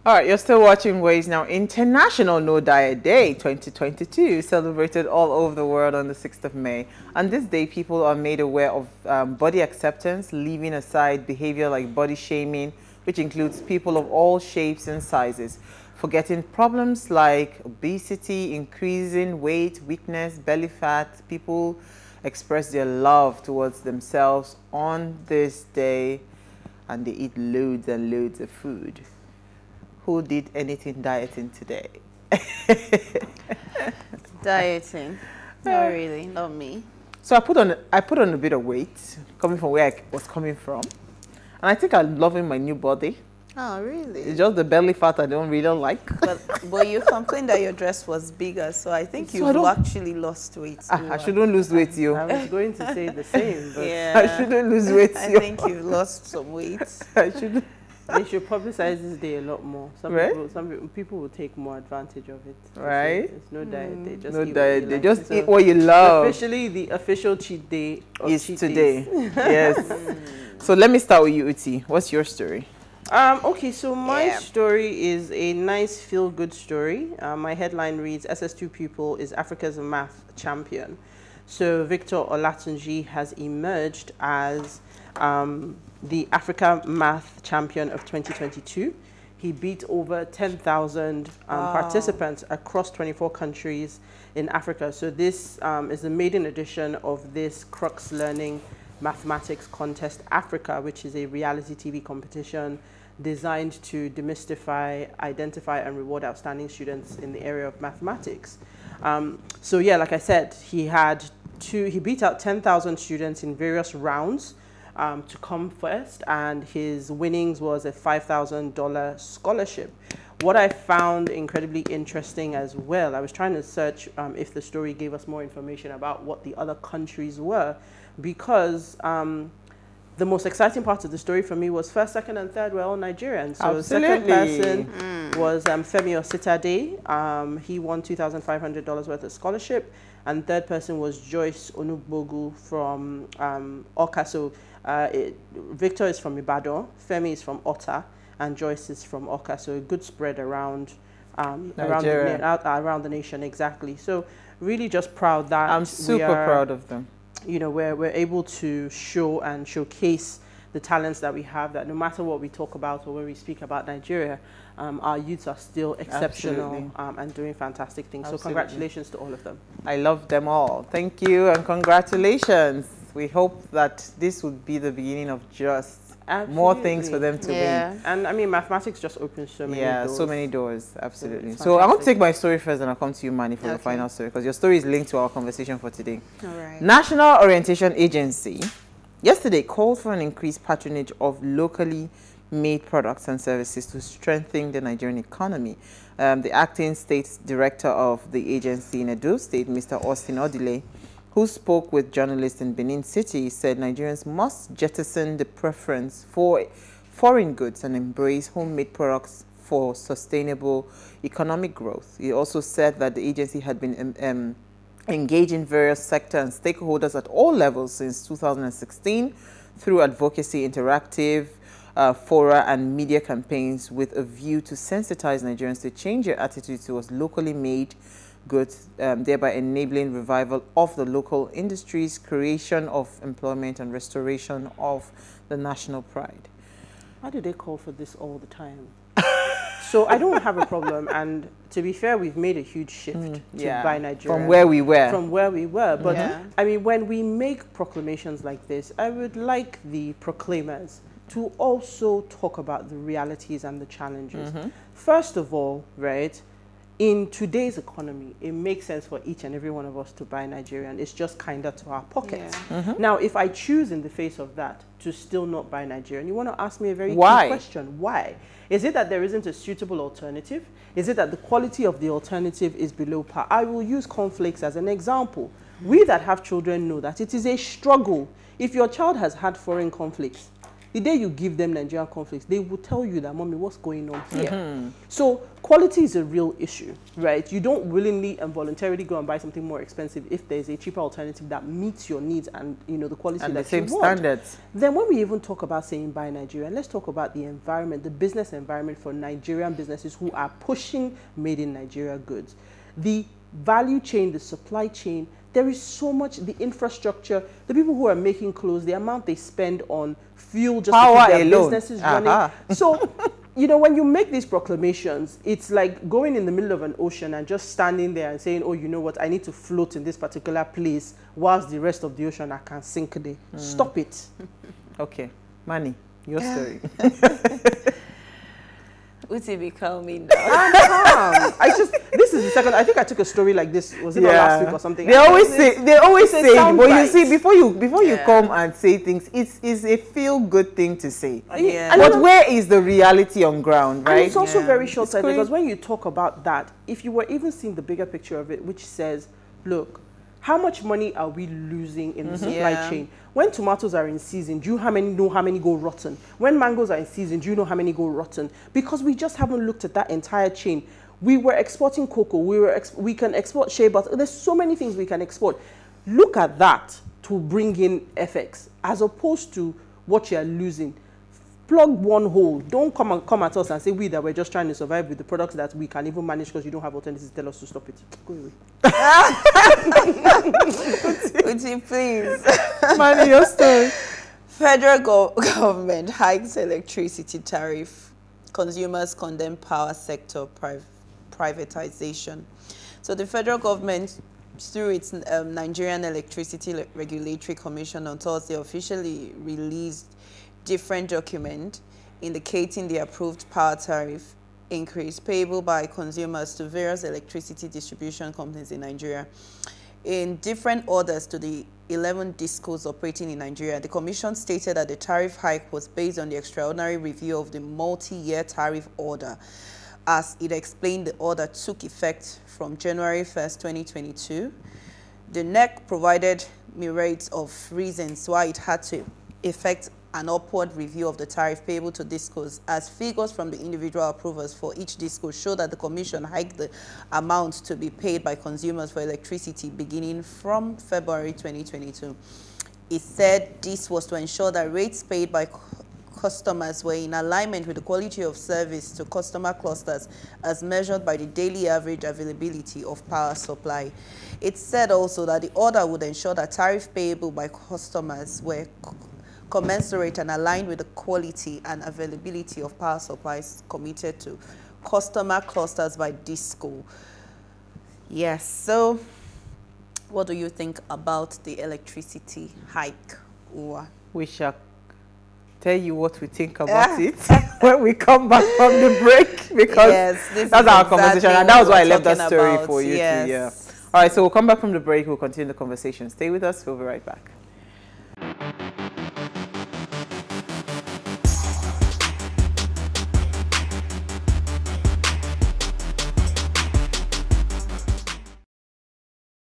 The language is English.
All right, you're still watching Ways Now. International No Diet Day 2022 celebrated all over the world on the 6th of May. On this day, people are made aware of body acceptance, leaving aside behavior like body shaming, which includes people of all shapes and sizes, forgetting problems like obesity, increasing weight, weakness, belly fat. People express their love towards themselves on this day, and they eat loads and loads of food. Who did anything dieting today? Dieting? Not really, not me. So I put on a bit of weight, coming from where I was coming from, and I think I'm loving my new body. Oh, really? It's just the belly fat I don't really like. But you complained that your dress was bigger, so I think you've actually lost weight. I shouldn't lose weight, you. I was going to say the same, but yeah. I shouldn't lose weight, I think you've lost some weight. I shouldn't. They should publicize this day a lot more. Some people will take more advantage of it. Right? It's no diet. They just No eat diet. what They like. just eat what you love. Officially, the official cheat day is cheat today. days. Yes. So let me start with you, Uti. What's your story? Okay, so my story is a nice feel-good story. My headline reads, SS2 Pupil is Africa's math champion. So Victor Olatunji has emerged as the Africa Math Champion of 2022. He beat over 10,000 participants across 24 countries in Africa. So this is the maiden edition of this Crux Learning Mathematics Contest Africa, which is a reality TV competition designed to demystify, identify, and reward outstanding students in the area of mathematics. So yeah, like I said, he beat out 10,000 students in various rounds to come first, and his winnings was a $5,000 scholarship. What I found incredibly interesting as well, I was trying to search if the story gave us more information about what the other countries were, because the most exciting part of the story for me was first, second, and third were all Nigerians. So the second person was Femi Ositade. He won $2,500 worth of scholarship. And third person was Joyce Onugbogu from Oka. So Victor is from Ibadan, Femi is from Ota, and Joyce is from Oka. So a good spread around around the nation, exactly. So really just proud that I'm super proud of them. You know, we're able to show and showcase the talents that we have, that no matter what we talk about or when we speak about Nigeria, our youths are still exceptional and doing fantastic things. So congratulations to all of them. I love them all. Thank you and congratulations. We hope that this would be the beginning of just more things for them to win. And I mean, mathematics just opens so many doors. So many doors, absolutely. So I want to take my story first and I'll come to you, Manny, for the final story, because your story is linked to our conversation for today. All right. National Orientation Agency yesterday called for an increased patronage of locally made products and services to strengthen the Nigerian economy. The acting state director of the agency in Edo State, Mr. Austin Odile, who spoke with journalists in Benin City, said Nigerians must jettison the preference for foreign goods and embrace homemade products for sustainable economic growth. He also said that the agency had been engaging various sector and stakeholders at all levels since 2016 through advocacy, interactive fora and media campaigns with a view to sensitize Nigerians to change their attitude towards locally made goods, thereby enabling revival of the local industries, creation of employment, and restoration of the national pride. Why do they call for this all the time? So I don't have a problem, and to be fair, we've made a huge shift to buy Nigeria. From where we were. From where we were. But I mean, when we make proclamations like this, I would like the proclaimers to also talk about the realities and the challenges. First of all, right, in today's economy, it makes sense for each and every one of us to buy Nigerian. It's just kinder to our pockets. Now, if I choose in the face of that to still not buy Nigerian, you want to ask me a very key question. Why? Is it that there isn't a suitable alternative? Is it that the quality of the alternative is below par? I will use cornflakes as an example. We that have children know that it is a struggle. If your child has had foreign cornflakes, The day you give them Nigerian conflicts, they will tell you that, mommy, what's going on here? So quality is a real issue, right? You don't willingly and voluntarily go and buy something more expensive if there's a cheaper alternative that meets your needs and, you know, the quality and that the same you want. standards. Then when we even talk about saying buy Nigerian, let's talk about the environment, the business environment for Nigerian businesses who are pushing made in Nigeria goods. The value chain, the supply chain, there is so much, the infrastructure, the people who are making clothes, the amount they spend on fuel just to keep their businesses running. So, you know, when you make these proclamations, it's like going in the middle of an ocean and just standing there and saying, oh, you know what, I need to float in this particular place whilst the rest of the ocean I can sink there. Stop it. Okay. Manny, your story. Uti be calming down. This is the second. I think I took a story like this. Was it last week or something? They always say, but you see, before you come and say things, it's a feel-good thing to say. Yeah. But where is the reality on ground, right? And it's also very short-sighted because when you talk about that, if you were even seeing the bigger picture of it, which says, look, how much money are we losing in the supply chain? When tomatoes are in season, do you know how many go rotten? When mangoes are in season, do you know how many go rotten? Because we just haven't looked at that entire chain. We were exporting cocoa. We can export shea butter. There's so many things we can export. Look at that to bring in FX as opposed to what you're losing. Plug one hole. Don't come at us and say that we're just trying to survive with the products that we can even manage because you don't have alternatives. Tell us to stop it. Go away. Uti, please. Manny, your story. Federal government hikes electricity tariff. Consumers condemn power sector privatization. So the federal government, through its Nigerian Electricity Regulatory Commission on Thursday, officially released different document indicating the approved power tariff increase payable by consumers to various electricity distribution companies in Nigeria. In different orders to the 11 discos operating in Nigeria, the Commission stated that the tariff hike was based on the extraordinary review of the multi-year tariff order. As it explained, the order took effect from January 1st, 2022. The NEC provided myriads of reasons why it had to effect an upward review of the tariff payable to discos, as figures from the individual approvers for each disco show that the Commission hiked the amount to be paid by consumers for electricity beginning from February 2022. It said this was to ensure that rates paid by customers were in alignment with the quality of service to customer clusters as measured by the daily average availability of power supply. It said also that the order would ensure that tariff payable by customers were commensurate and aligned with the quality and availability of power supplies committed to customer clusters by disco. Yes, so what do you think about the electricity hike? We shall tell you what we think about it when we come back from the break, because that's our conversation, and that was why I left that story for you to hear. All right, so we'll come back from the break. We'll continue the conversation. Stay with us. We'll be right back.